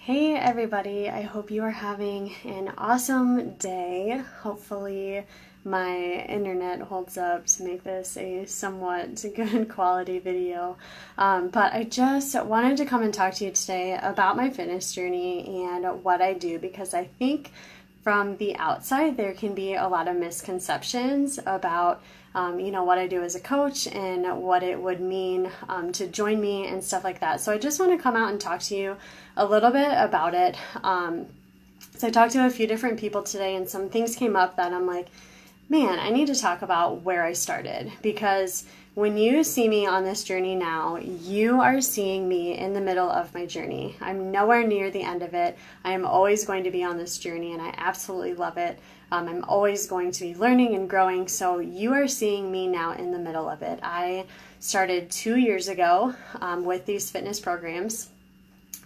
Hey everybody, I hope you are having an awesome day. Hopefully my internet holds up to make this a somewhat good quality video. But I just wanted to come and talk to you today about my fitness journey and what I do, because I think from the outside there can be a lot of misconceptions about what I do as a coach and what it would mean to join me and stuff like that. So I just want to come out and talk to you a little bit about it. So I talked to a few different people today, and some things came up that I'm like, man, I need to talk about where I started, because when you see me on this journey now, you are seeing me in the middle of my journey. I'm nowhere near the end of it. I am always going to be on this journey, and I absolutely love it. I'm always going to be learning and growing, so you are seeing me now in the middle of it. I started 2 years ago with these fitness programs,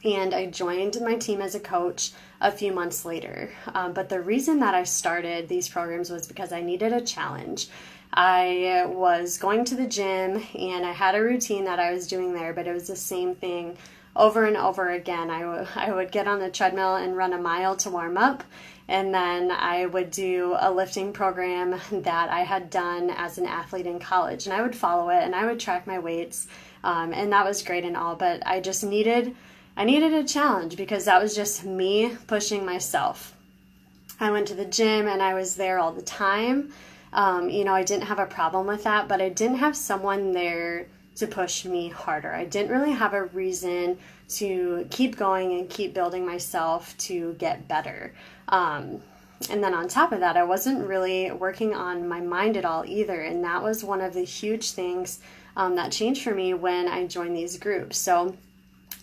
and I joined my team as a coach a few months later. But the reason that I started these programs was because I needed a challenge. I was going to the gym and I had a routine that I was doing there, but it was the same thing over and over again. I would get on the treadmill and run a mile to warm up, and then I would do a lifting program that I had done as an athlete in college, and I would follow it and I would track my weights, and that was great and all, but I needed a challenge, because that was just me pushing myself. I went to the gym and I was there all the time. I didn't have a problem with that, but I didn't have someone there to push me harder. I didn't really have a reason to keep going and keep building myself to get better. And then on top of that, I wasn't really working on my mind at all either. And that was one of the huge things that changed for me when I joined these groups. So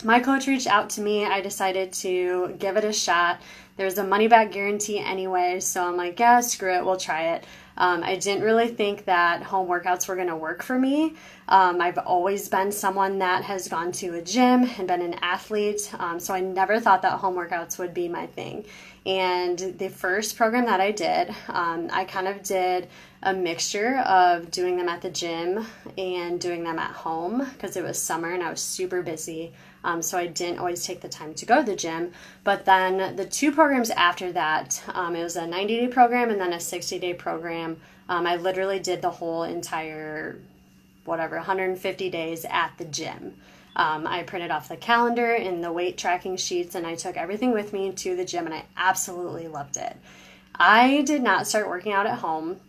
my coach reached out to me. I decided to give it a shot. There's a money back guarantee anyway, so I'm like, yeah, screw it, we'll try it. I didn't really think that home workouts were going to work for me. I've always been someone that has gone to a gym and been an athlete, so I never thought that home workouts would be my thing. And the first program that I did, I kind of did a mixture of doing them at the gym and doing them at home, because it was summer and I was super busy. So I didn't always take the time to go to the gym. But then the two programs after that, it was a 90-day program and then a 60-day program. I literally did the whole entire, 150 days at the gym. I printed off the calendar and the weight tracking sheets, and I took everything with me to the gym, and I absolutely loved it. I did not start working out at home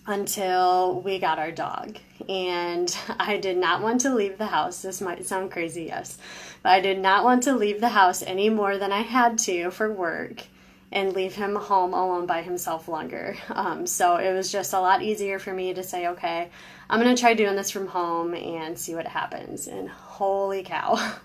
until we got our dog, and I did not want to leave the house. This might sound crazy, yes, but I did not want to leave the house any more than I had to for work and leave him home alone by himself longer. So it was just a lot easier for me to say, okay, I'm going to try doing this from home and see what happens. And holy cow,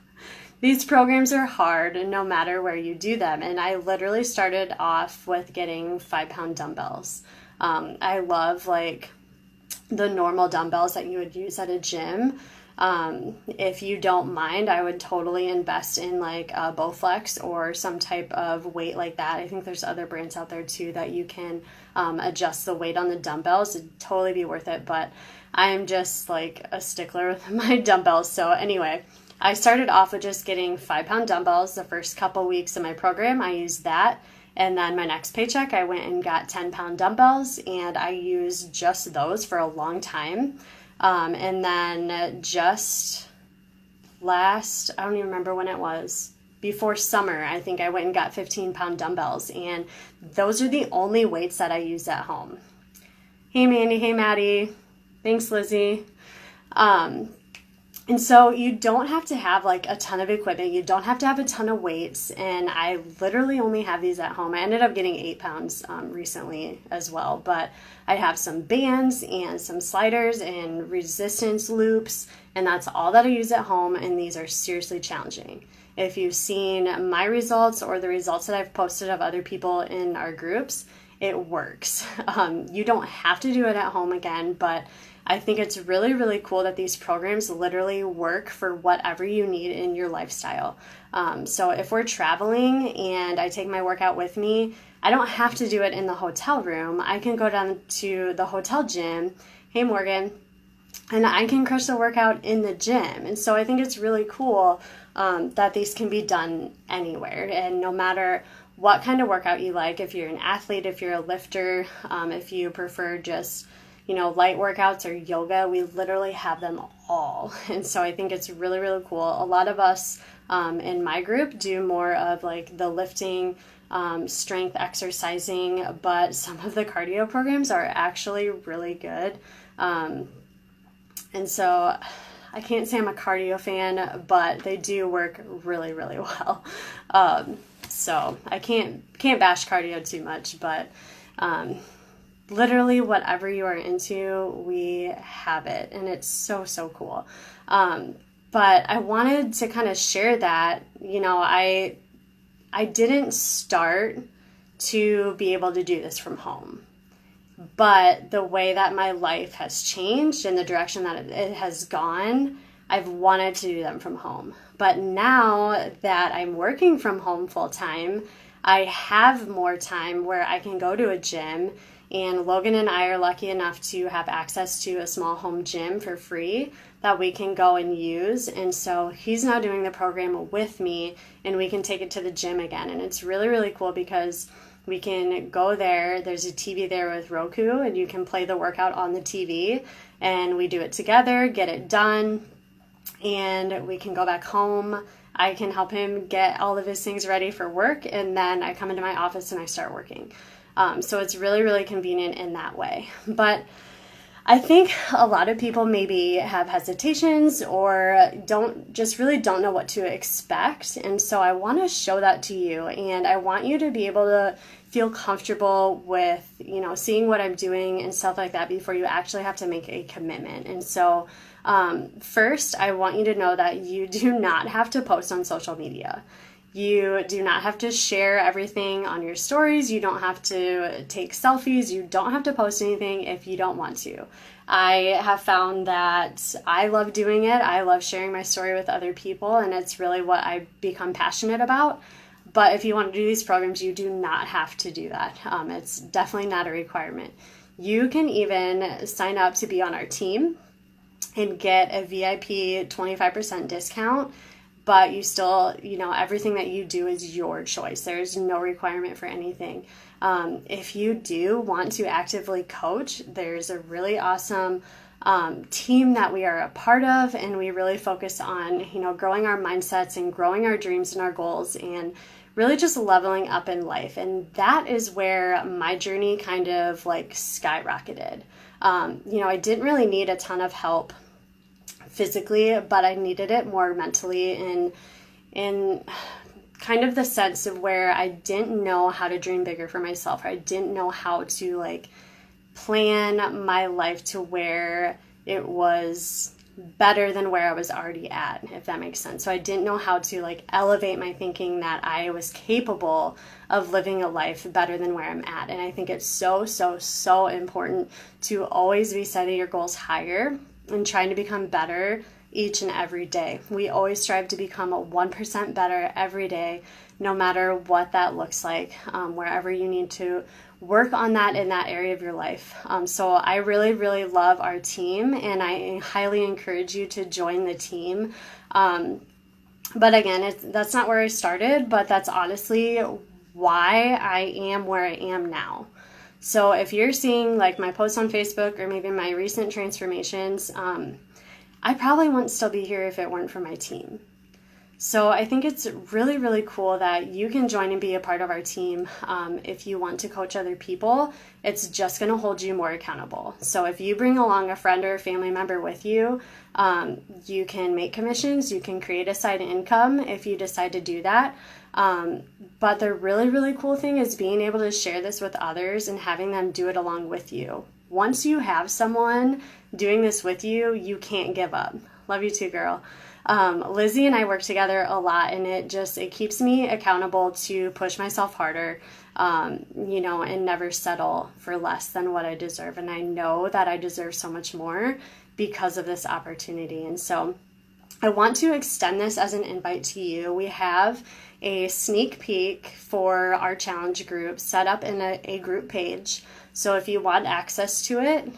these programs are hard no matter where you do them. And I literally started off with getting 5-pound dumbbells. I love the normal dumbbells that you would use at a gym. If you don't mind, I would totally invest in a Bowflex or some type of weight like that. I think there's other brands out there too that you can adjust the weight on the dumbbells. It'd totally be worth it, but I'm just a stickler with my dumbbells. So anyway, I started off with just getting 5-pound dumbbells. The first couple weeks of my program, I used that. And then my next paycheck, I went and got 10-pound dumbbells, and I used just those for a long time. And then just I don't even remember when it was, before summer, I think I went and got 15-pound dumbbells, and those are the only weights that I use at home. Hey Mandy, hey Maddie, thanks Lizzie. And so you don't have to have a ton of equipment. You don't have to have a ton of weights. And I literally only have these at home. I ended up getting 8 pounds recently as well. But I have some bands and some sliders and resistance loops. And that's all that I use at home. And these are seriously challenging. If you've seen my results or the results that I've posted of other people in our groups, it works. You don't have to do it at home again, but I think it's really, really cool that these programs literally work for whatever you need in your lifestyle. So if we're traveling and I take my workout with me, I don't have to do it in the hotel room. I can go down to the hotel gym. Hey, Morgan. And I can crush the workout in the gym. And so I think it's really cool that these can be done anywhere. And no matter what kind of workout you like, if you're an athlete, if you're a lifter, if you prefer just, light workouts or yoga, we literally have them all. And so I think it's really, really cool. A lot of us in my group do more of like the lifting, strength exercising, but some of the cardio programs are actually really good. And so I can't say I'm a cardio fan, but they do work really, really well. So I can't bash cardio too much, but literally whatever you are into, we have it, and it's so, so cool. But I wanted to kind of share that, I didn't start to be able to do this from home, but the way that my life has changed and the direction that it has gone, I've wanted to do them from home. But now that I'm working from home full time, I have more time where I can go to a gym, and Logan and I are lucky enough to have access to a small home gym for free that we can go and use. And so he's now doing the program with me, and we can take it to the gym again. And it's really, really cool because we can go there. There's a TV there with Roku, and you can play the workout on the TV, and we do it together, get it done, and we can go back home. I can help him get all of his things ready for work, and then I come into my office and I start working. So it's really, really convenient in that way. But I think a lot of people maybe have hesitations or don't know what to expect. And so I want to show that to you, and I want you to be able to feel comfortable with, seeing what I'm doing and stuff like that before you actually have to make a commitment. And so first, I want you to know that you do not have to post on social media. You do not have to share everything on your stories. You don't have to take selfies. You don't have to post anything if you don't want to. I have found that I love doing it. I love sharing my story with other people, and it's really what I become passionate about. But if you want to do these programs, you do not have to do that. It's definitely not a requirement. You can even sign up to be on our team and get a VIP 25% discount. But you still, everything that you do is your choice. There's no requirement for anything. If you do want to actively coach, there's a really awesome team that we are a part of, and we really focus on, growing our mindsets and growing our dreams and our goals and really just leveling up in life. And that is where my journey kind of like skyrocketed. I didn't really need a ton of help physically, but I needed it more mentally in kind of the sense of where I didn't know how to dream bigger for myself. I didn't know how to plan my life to where it was better than where I was already at, if that makes sense. So I didn't know how to elevate my thinking that I was capable of living a life better than where I'm at. And I think it's so, so, so important to always be setting your goals higher and trying to become better each and every day. We always strive to become a 1% better every day, no matter what that looks like, wherever you need to work on that in that area of your life. So I really, really love our team, and I highly encourage you to join the team. But again, that's not where I started, but that's honestly why I am where I am now. So if you're seeing my posts on Facebook or maybe my recent transformations, I probably wouldn't still be here if it weren't for my team. So I think it's really, really cool that you can join and be a part of our team. If you want to coach other people, it's just going to hold you more accountable. So if you bring along a friend or a family member with you, you can make commissions, you can create a side income if you decide to do that. But the really, really cool thing is being able to share this with others and having them do it along with you. Once you have someone doing this with you, you can't give up. Love you too, girl. Lizzie and I work together a lot, and it keeps me accountable to push myself harder, and never settle for less than what I deserve. And I know that I deserve so much more because of this opportunity. And so I want to extend this as an invite to you. We have a sneak peek for our challenge group set up in a group page. So if you want access to it,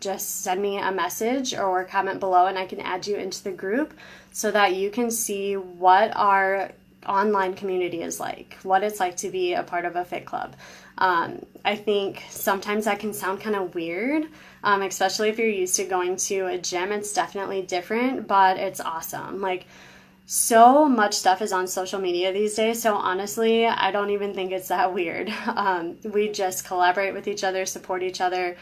just send me a message or comment below and I can add you into the group so that you can see what our online community is like, what it's like to be a part of a fit club. I think sometimes that can sound kind of weird, especially if you're used to going to a gym. It's definitely different, but it's awesome. Like, so much stuff is on social media these days, so honestly, I don't even think it's that weird. We just collaborate with each other, support each other.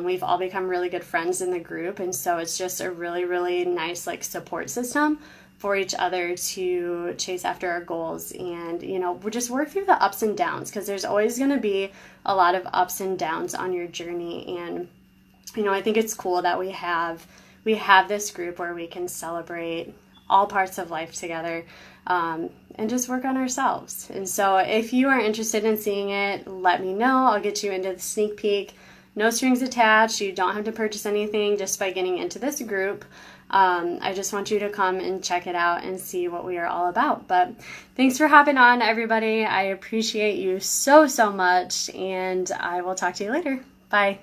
We've all become really good friends in the group, and so it's just a really, really nice like support system for each other to chase after our goals. And we just work through the ups and downs, because there's always going to be a lot of ups and downs on your journey. And I think it's cool that we have this group where we can celebrate all parts of life together, and just work on ourselves. And so if you are interested in seeing it, let me know. I'll get you into the sneak peek. No strings attached. You don't have to purchase anything just by getting into this group. I just want you to come and check it out and see what we are all about. But thanks for hopping on, everybody. I appreciate you so, so much, and I will talk to you later. Bye.